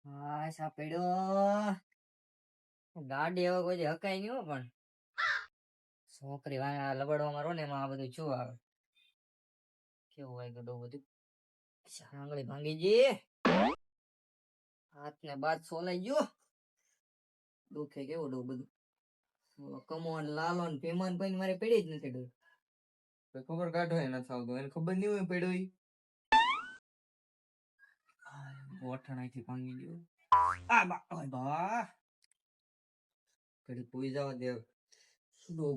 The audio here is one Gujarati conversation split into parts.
હા સા પડ્યો ગાડી હવે કોઈ દી હકાય નહીં હો પણ છોકરી વાયા લબડવામાં રો ને એમાં આ બધું શું આવે કેવું હોય ગડો બધું આંગળી ભાંગી ગઈ હાથ ને બાદ સોલાઈ ગયો દુખે કેવું ડો બધું કમોન લાલો ને પેમાન ભાઈ મારે પડી જ નથી ડો ખબર કાઢો એને આવતો એને ખબર નહીં હોય પડ્યો ઈ ગોઠણાથી ભાંગી ગયો આ બા બા કડી પૂઈ જવા દે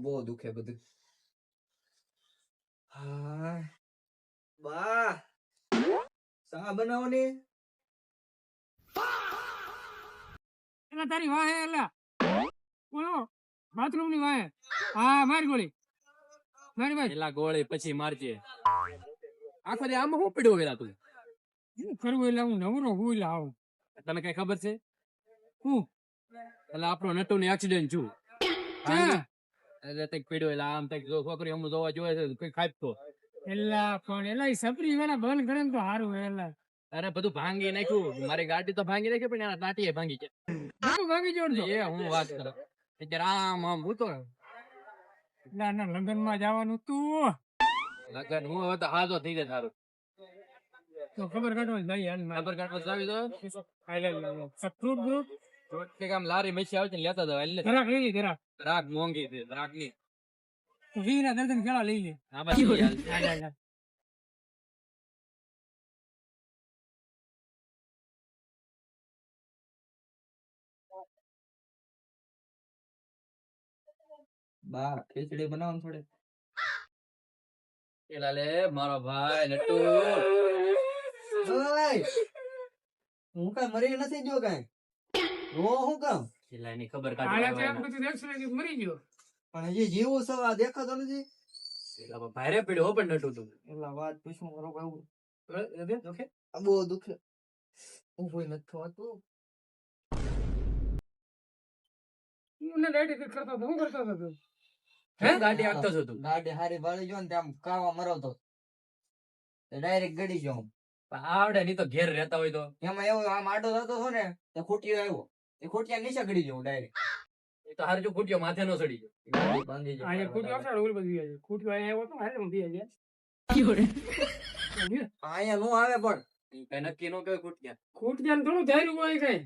બહુ દુખે બધું હા બા સા બનાવો ને એલા તારી વાહે એલા બોલો બાથરૂમ ની વાહે હા મારી ગોળી મારી ભાઈ પેલા ગોળી પછી મારજે આખો દે આમાં હું પડ્યો વેલા તું શું કરવું એટલે હું નવરો હું એટલે આવું તને કઈ ખબર છે હું એટલે આપણો નટુ ની એક્સિડન્ટ છું ક્યાં? એટલે તે પડ્યો એટલે આમ તક જો છોકરી અમુ જોવા જોવે છે કઈ ખાપતો એલા પણ એલા ઈ સપરી વેલા બંધ કરે ને તો સારું એલા અરે બધું ભાંગી નાખ્યું મારી ગાડી તો ભાંગી નાખી પણ એના ટાટીએ ભાંગી છે બધું ભાગી જોડતો એ હું વાત કરું અત્યારે આમ આમ હું તો એલા ના લગ્ન માં જવાનું તું લગન હું હવે તો હાજો થઈ જાય સારું તો ખબર કાઢો ભાઈ હાલ ખબર કાઢવા જાવી તો ફ્રૂટ બ્રૂટ કે આમ લારી મેસી આવે છે ને લેતા જાવ એટલે ઘરાક લઈ લે ઘરાક રાગ મોંઘી છે રાગ ની તો વીરા દર્દન ખેલા લઈ લે આ બાજુ હાલ, હાલ, હાલ. બા ખીચડી બનાવો થોડે પેલા લે મારો ભાઈ નટુ ઓય હું કઈ મરી નથી જો કઈ રો હું કામ પેલા એની ખબર આલે તો એમ કાઢવા બધું દેખશું ને મરી ગયો પણ હજી જીવું સવ આ દેખાતો નથી પેલા ભારે પડ્યો હો પણ નટુ તું એલા વાત પૂછું મારો ભાઈ ઓકે આ બહુ દુખે હું કોઈ નથી થવાતું મને ડાયરેક્ટ કરતો હતો હું કરતો હતો તું હે ગાડી આખતો છો તું ગાડી હારી વાળી જો ને ત્યાં કાવા મરાવતો ડાયરેક્ટ ગડી ગયો હું. આવડે ની તો ઘેર રહેતા હોય તો એમાં એવું આમ આડો થતો હતો ને તો ખૂટ્યો આવ્યો એ ખૂટિયા નીચે ગડી ગયો ડાયરેક્ટ એ તો હાર જો ફૂટ્યો માથે નો ચડી ગયો ગાડી ભાંગી જાય અહીંયા ખૂટ્યો આવશે ઓલ બધી આવી ખૂટ્યો અહીંયા આવ્યો તો હારે ઊંધી આવી અહીંયા નો આવે પણ કઈ નક્કી નો કઈ ફૂટ્યા ખૂટ્યા થોડું ધાર્યું હોય કઈ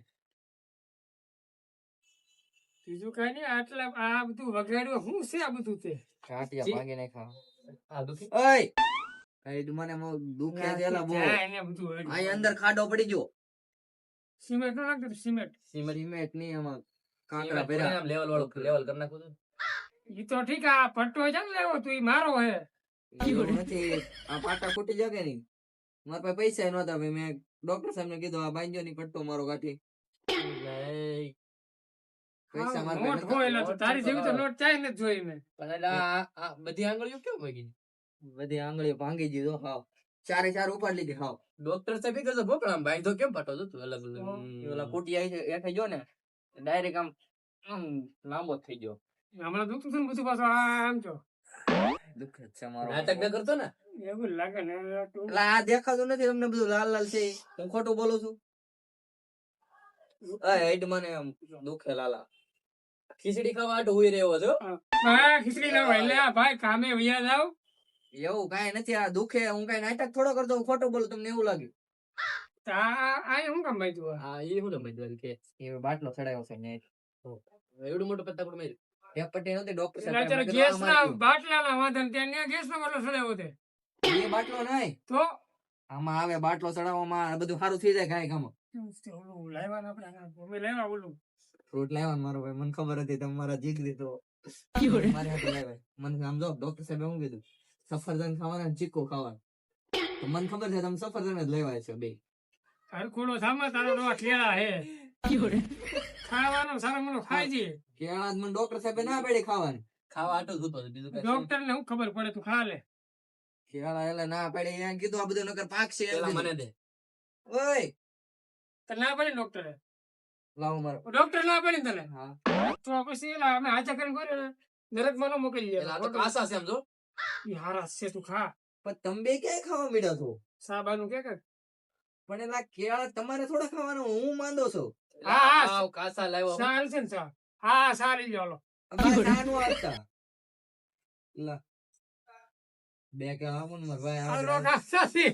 બીજું કઈ નહીં આટલા આ બધું વગાડ્યું શું છે આ બધું તે ઘાટિયા જી. ભાંગી નાખ્યા આ દુખી ઓય કઈ તું મને દુખે છે એલા બહુ જાય એને બધું વળ્યું. અહીં અંદર ખાડો પડી ગયો સિમેન્ટ નો નાખતો સિમેન્ટ સિમેન્ટ ની એમાં કાંકરા ભર્યા લેવલ વાળો લેવલ કરી નાખું તો ઈ તો ઠીક આ પટ્ટો છે ને લેવો તું ઈ મારો હે એવું નથી આ પાટા ફૂટી જાય કે નહીં મારા પાસે પૈસા નતા મેં ડોક્ટર સાહેબ ને કીધું આ બાંધ્યો ની પટ્ટો મારો કાઢી પૈસા મારા પાસે નોટ નતા. હોય એટલે તો તારી જેવી તો નોટ ચાય નથી જોઈ મેં પણ એટલે આ બધી આંગળીઓ કેમ ભાગી બધી આંગળીઓ ભાંગી દીધો હાવ ચારે ચાર ઉપાડ લીધી હાવ ડોક્ટર સાહેબ એ કરતો ભોપળા ભાઈ તો કેમ પાટો તું અલગ એ ઓલા કુટી આવી એઠે જો ને ડાયરેક્ટ આમ લાંબો થઈ ગયો હમણાં દુખતું હતું ને બધું પાછું આમ છો દુઃખ જ છે મારો નાટક ન કરતો ને એવું લાગે ને તું એટલે આ દેખાતું નથી તમને બધું લાલ લાલ છે હું ખોટું બોલું છું હેડ મને આમ દુખે લાલા ખીચડી ખાવા આટો હુઈ રહ્યો છો હા ખીચડી લાવો એટલે આ ભાઈ કામે વૈયા જાવ એવું કઈ નથી આ દુખે હું કઈ નાટક થોડો કરતો હું ખોટું બોલું તમને એવું લાગ્યું આ શું કામ ભાઈ તું હા એ હું સમજ કે એ બાટલો ચડાવ્યો છે ને એવડું મોટું પત્તા માર્યું ટેપટી નહોતી ડોક્ટર અત્યારે ગેસ ના બાટલા ના વાંધો ને ત્યાં ગેસ નો બાટલો સડાવ્યો તે એ બાટલો નહીં તો આમાં આવે બાટલો ચડાવવામાં બધું સારું થઈ જાય ગાય ગામમાં ઓલું લાવ્યા ને આપણે અમે લાવ્યા ઓલું ફ્રૂટ લાવવાનું મારો ભાઈ મને ખબર હતી તમારા જીગરી તો મારે હાથે લાવ્યા મને આમ જો ડોક્ટર સાહેબ એવું કીધું સફરજન ખાવાના ને ચીકુ ખાવાનું તો મને ખબર છે તમે સફરજન જ લેવાય છે બે તારું ખોડો સામા તારો ડોવા કેળા હે ખાવાનો સારો મનો ખાય છે કેળા જ મને ડોક્ટર સાહેબે ના પાડી ખાવાની ખાવા આટો જ હતો બીજું કઈ ડોક્ટર ને શું ખબર પડે તું ખા લે કેળા એટલે ના પાડી એને કીધું આ બધું નકર પાકશે એમ પેલા કીધું. મને દે ઓય તને ના પડે ડોક્ટરે લાવો મારો ડોક્ટર ના પડે ને તને હા તો પછી એલા અમે હાચા કરીને કર્યો ને નરક માં ન મોકલી પેલા આ તો કાસા છે સમજો ઈ હારા છે તું ખા પણ તમે બે ક્યાંય ખાવા મીડ્યા છો સાબાનું કે પણ એલા કેળા તમારે થોડા ખાવાનું, હું માંદો છું. હા, આવ કાસા લાવ્યો હું. સાલ છે ને સાલ. હા, સારી લ્યો, લો. અમારે કાનું આવતા. લા. બે કેળા આપો ને મારા ભાઈ, આ આ લો કાસા છે.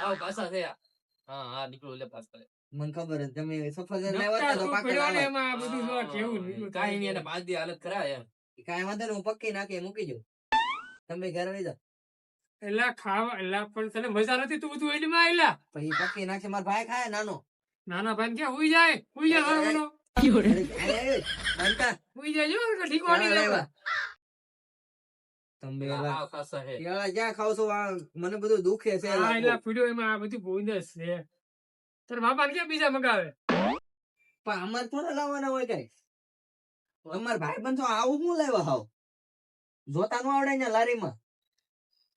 આવ કાસા છે આ. હા હા દીકરો લે પાસ કરે. મને ખબર જ તમે સફરજન નકટા લાવ્યા હતા તો શું પાકા પડ્યો ને લાવ્યા. એમાં આ બધું જો કેવું નીકળ્યું. કાંઈ નહીં, એને બાંધી હાલત ખરા એમ. કાંઈ વાંધો નહીં, હું પક્કી નાખી મૂકી દઉં. તમે ઘરે વહી જાઓ. એલા ખાવા, એલા પણ તને મજા નથી, તું બધું એલીમાં આયલા. પછી પક્કી નાખી મારા ભાઈ ખાય નાનો. નાના ભાઈ ક્યાં હુઈ જાય હારો બોલો. બનતા. હુઈ જાય જો કે ઠીકવાડી કેળા લેવા. લાવ્યા. તમે એલા આવ કાસા છે. કેળા ક્યાં ખાવ છો? આ મને બધું દુખે છે. હા, એલા પીડ્યો એમાં આ બધું ભૂંદસ છે. તાર બાપાને ક્યાં બીજા મગાવે? પણ અમારે થોડા લાવવાના હોય કઈ. અમાર ભાઈ બંધ તો આવું શું લાવ્યા હાવ? જોતા નો આવડે ને લારીમાં.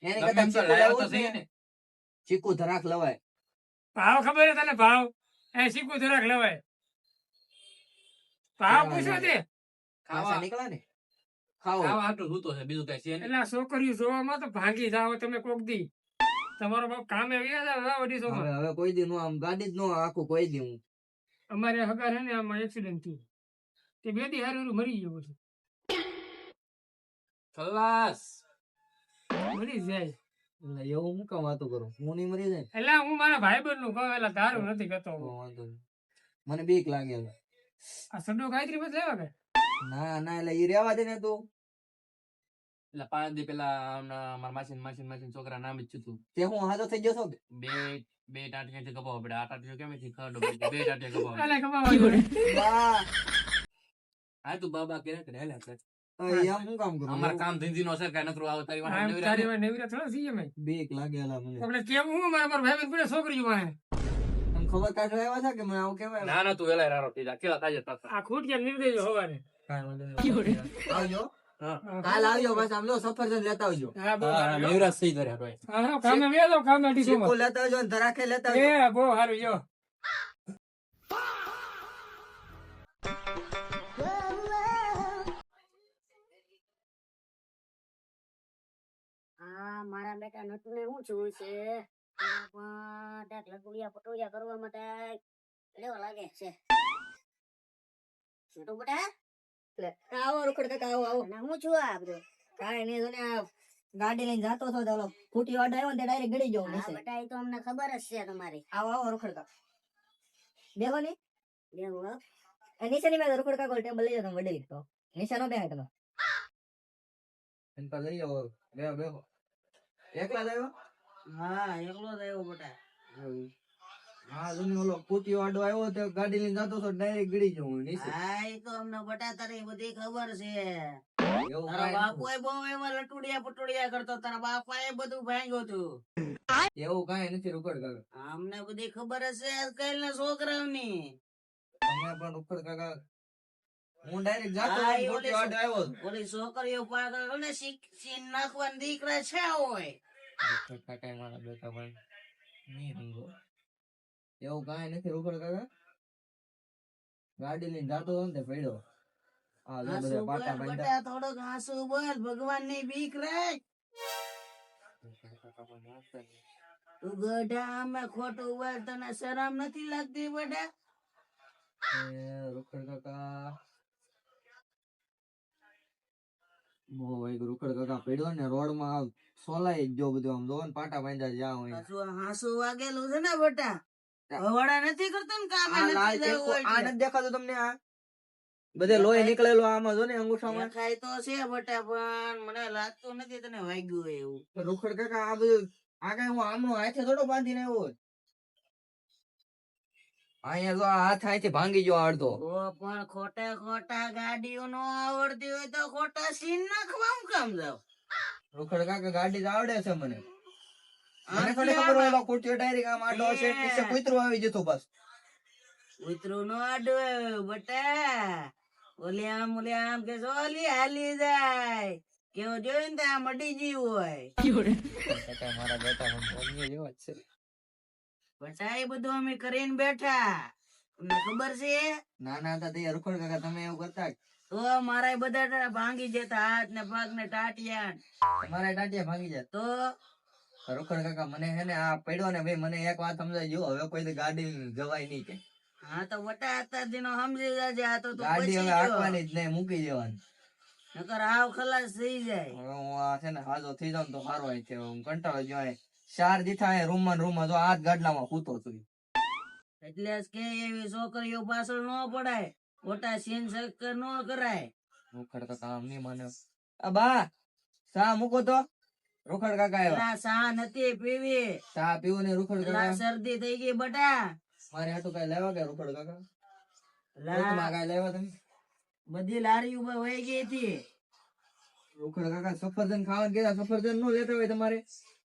એને ગમે કરતા એમ તો ચીકુ લાવ્યો લાવવું તો જ છે ને. ને. ચીકુ ધરાક લવાય. ભાવ ખબર છે તને? ભાવ એ શીખું જરાક લેવાય. ભાવ પૂછો તે. ખાવા નીકળ્યા ને. ખાઓ. ખાવા હાટું સૂતો છે, બીજું કઈ છે નહીં. એટલે આ છોકરીઓ જોવામાં તો ભાગી જાવ તમે કોક દી. તમારો બાપ કામે ગયા હતા વડી હવે છોકરા. હવે કોઈ દી નો આમ ગાડી જ નો આખું કોઈ દી હું. અમારે હગા છે ને આમાં એક્સિડન્ટ થયું. તે બે દી હારું મરી ગયો પછી. ખલાસ. મરી જાય. એટલે એવું હું કામ વાતો કરું? હું નહીં મરી જાય. એટલે હું મારા ભાઈબંધ નું કહું, એટલે તારું નથી કહેતો. તો વાંધો નહીં. મને બીક લાગે હવે. આ સડો ગાયત્રી મત લેવા કે? ના ના એટલે ઈ રેવા દે ને તું. એટલે 5 દી પેલા મારા માસી છોકરા નામ જ છું. તે હું હાજો થઈ ગયો છો કે? બે ટાંટિયાથી કપાવવા પડે. આ ટાંટિયો કેમ થી ખરડો પડી ગયો. બે ટાંટિયા કપાવવા પડે. અલે કમાવા બા હા તું બાબા કે કરે હેલા છે. એમ હું કામ કરું? અમારા કામ ધંધીનો છે, કાંઈ નકરું આવો તારી વાંહે નવરા તારી ને. વાત નેવરા થોડા છીએ અમે. બીક લાગે એલા મને. આપણે કેવું હું મારા ભાઈબંધ પડે છોકરીઓ વાહે. તને ખબર કાઢવા આવ્યા છે કે મને આવું કેવાય? ના ના તું વેલા રારો થઈ જા. કેવા થાય છે પાછા. આ ખૂટિયા નિર્દેશ હોવાને. કાંઈ વાંધો નહીં. આવજો. હા. કાલ આવજો બસ આમ જો સફરજન લેતા આવજો. હા, બહુ સારું. નવરાજ થઈ ગયા ભાઈ. હા, કામે વેલો કામે ચીકુ ડીસોમાં. લેતા આવજો ને ધરાકે લેતા આવજો. એ બહુ સારું જો. હા મારા બેટા નટુને શું છું છે લગુડિયા પટોડિયા કરવા માટે લેવા લાગે છે નટુ બેટા આવો રૂખડ કાકા આવો આવો. અને હું છું આ બધું કાંઈ નહીં જો ને આ ગાડી લઈને જાતો હતો તો ઓલો ફૂટી વાડ આવ્યો ને તે ડાયરેક્ટ ગળી ગયો હા નીચે. બેટા એ તો અમને ખબર જ છે તમારી આવો આવો રૂખડ કાકા. બેહો ની. બેવું હો. નીચે ની બે રૂખડ કાકો ટેબલ લઈ જાઓ તમે વડી તો. નીચે નો બેહાય તમે. એન પર લઈ આવો. બેહો બેહો. એકલા જ આવ્યો? હા એકલો જ આવ્યો બેટા હા જોને ઓલો ફૂટી વાડો આવ્યો તો ગાડી લઈને જાતો તો ડાયરેક્ટ ગળી ગયો હું નીચે. હા એ તો અમને બેટા તારી બધી ખબર છે એવું તારા કાંઈ બાપુ બહુ એવા લટુડિયા પટોડિયા કરતો તારા બાપા એ બધું ભાંગ્યું હતું નથી. એવું કાંઈ નથી રૂખડ કાકા. અમને બધી ખબર જ છે આજકાલના છોકરાઓની તમે પણ રૂખડ કાકા હું ડાયરેક્ટ જાતો હા, તો એ ફૂટી ઓલી વાડો આવ્યો તો. ઓલી છોકરીઓ પાગલ ને સીન નાખવાના દીકરા છે હોય રૂખડ કાકા એ મારા બેટા પણ નહીં સમજો. એવું કાંઈ નથી રૂખડ કાકા. ગાડી લઈને જાતો હતો ને તે પડ્યો. આ જો બધા આંસુ પાટા બોલ બાંધ્યા. બેટા થોડોક આંસુ બોલ ભગવાન ની બીક રાખ તું ગઢા અમે ખોટું બોલ તને શરમ નથી લાગતી બેટા એ રૂખડ કાકા બહુ એક રૂખડ કાકા પડ્યો ને રોડ માં સોલાઈ જ જો બધું આમ જોવો ને પાટા બાંધ્યા જ્યાં હોય. પાછું હાંસુ વાગેલું છે ને બેટા હવાડા નથી કરતો ને કામે આ લાલ નથી જવું ટેકો આ એટલે. નથી દેખાતું તમને? આ બધે લોહી નીકળેલો આમાં જો ને અંગૂઠામાં. દેખાય તો છે બેટા પણ મને લાગતું નથી તને વાગ્યું હોય એવું રૂખડ કાકા આ બધું આ કઈ હું આમનો હાથે થોડો બાંધીને આવ્યો હોય. અહીંયા જો આ હાથ અહીંથી ભાંગી ગયો અડધો. તો પણ ખોટા ખોટા ગાડીઓ નો આવડતી હોય તો ખોટા સીન નાખવા હું કામ જાવ રૂખડ કાકા ગાડી જ આવડે છે મને. મને આથી થોડી ખબર આમાં- હોય ઓલો કુટીઓ ડાયરેક્ટ આમ આડો હશે એટલે નીચે કૂતરું આવી જતું બસ. ઉતરું નો આડું બટા ઓલી આમ કે ઓલી હાલી જાય કેવું જોયું ને ત્યાં મટી ગયું હોય કાકા મારા બેટા પણ જેવા જ છે. બટા એ બધું અમે કરીને બેઠા તમને ખબર છે નાના હતા તે રૂખડ કાકા તમે એવું કરતા? તો મારા બધા ભાંગી જતા હાથ ને પગ ને ટાટિયા તમારા ટાટિયા ભાંગી જાય. તો રોકડ કાકા મને હે ને આ પડ્યો ને ભાઈ મને એક વાત સમજાય જો હવે કોઈ દી ગાડી જવાય નહીં કે હા તો બટા અત્યારથી નો સમજી જાજે આ તો તું ગાડી પછી હવે જો. હાંકવાની જ નહીં મૂકી દેવાની નકર હાવ ખલાસ થઈ જાય હવે હું આ છે ને હાજો થઈ જાઉં ને તો સારું હોય છે હું કંટાળો જો ચાર દીઠા રૂમમાં જો આ જ ગાડલામાં સૂતો છું એટલે જ કે એવી છોકરીઓ પાછળ ન પડાય ખોટા સીન ચક્કર ન કરાય રોકડ કાકા આમ નહીં માને આ બા ચા મૂકો તો રોકડ કાકા આવ્યા પેલા સા નથી પીવી ચા પીવો ને રોકડ પેલા કાકા શરદી થઈ ગઈ બટા મારે હાટું કઈ લેવા કે રોકડ કાકા લા, કોથમાં કાંઈ લેવા તમે બધી લારી ઉપર વહી ગઈ હતી રોકડ કાકા સફરજન ખાવાનું કીધા સફરજન નો લેતા હોય તમારે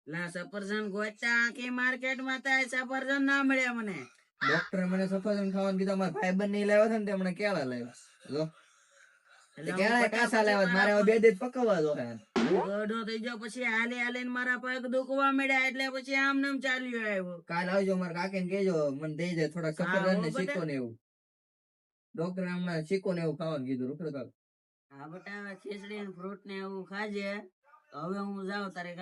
લા સફરજન ગોચા આખી માર્કેટ માં થાય સફરજન ના મળ્યા મને ડોક્ટરે મને સફરજન ખાવાનું કીધા મારા ભાઈબંધ નહીં લાવ્યા હતા ને તેમણે કેળા લાવ્યા જો એટલે કેળા કાસા લાવ્યા છે. મારે હવે 2 દિવસ પકવવા જો હે ગઢો થઈ ગયો પછી હાલે હાલે ને મારા પગ દુખવા મળ્યા એટલે પછી આમ નામ ચાલ્યું આવ્યો કાલ આવજો મારા કાકીને કહેજો મને દઈ જાય થોડા સફરજન ને હો શીખો ને એવું ડોક્ટરે હમણાં શીખો ને એવું ખાવાનું કીધું રોકડ કાકા હા બટા હવે ખીચડી ને ફ્રૂટ ને એવું ખાજે તો હવે હું જાઉં તારે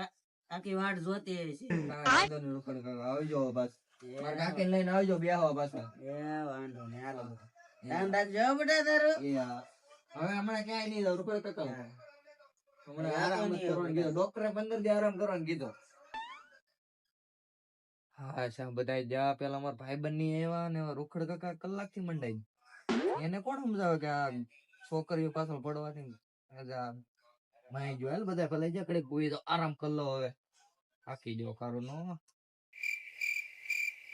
આખી વાટ જોતી હશે કાંઈ વાંધો નહીં રોકડ કાકા આવજો બસ મારા કાકીને લઈને આવજો બેહવા પાછા એ વાંધો નહીં હાલો ધ્યાન રાખજો હો બેટા તારું એ હા. હવે હમણાં ક્યાંય નહીં જાવ રોકડ કાકા હમણાં આરામ જ કરવાનું કીધું ડોક્ટરે 15 દી આરામ કરવાનું કીધું હા શા બધા જા પેલા મારા ભાઈબંધ ની આવ્યા ને રોકડ કાકા કલાક થી મંડાઈ એને કોણ સમજાવે કે આ છોકરીઓ પાછળ પડવાથી માહી જો બધા પેલા જકડે કોઈ તો આરામ કરી લો હવે થાકી જો કારો નો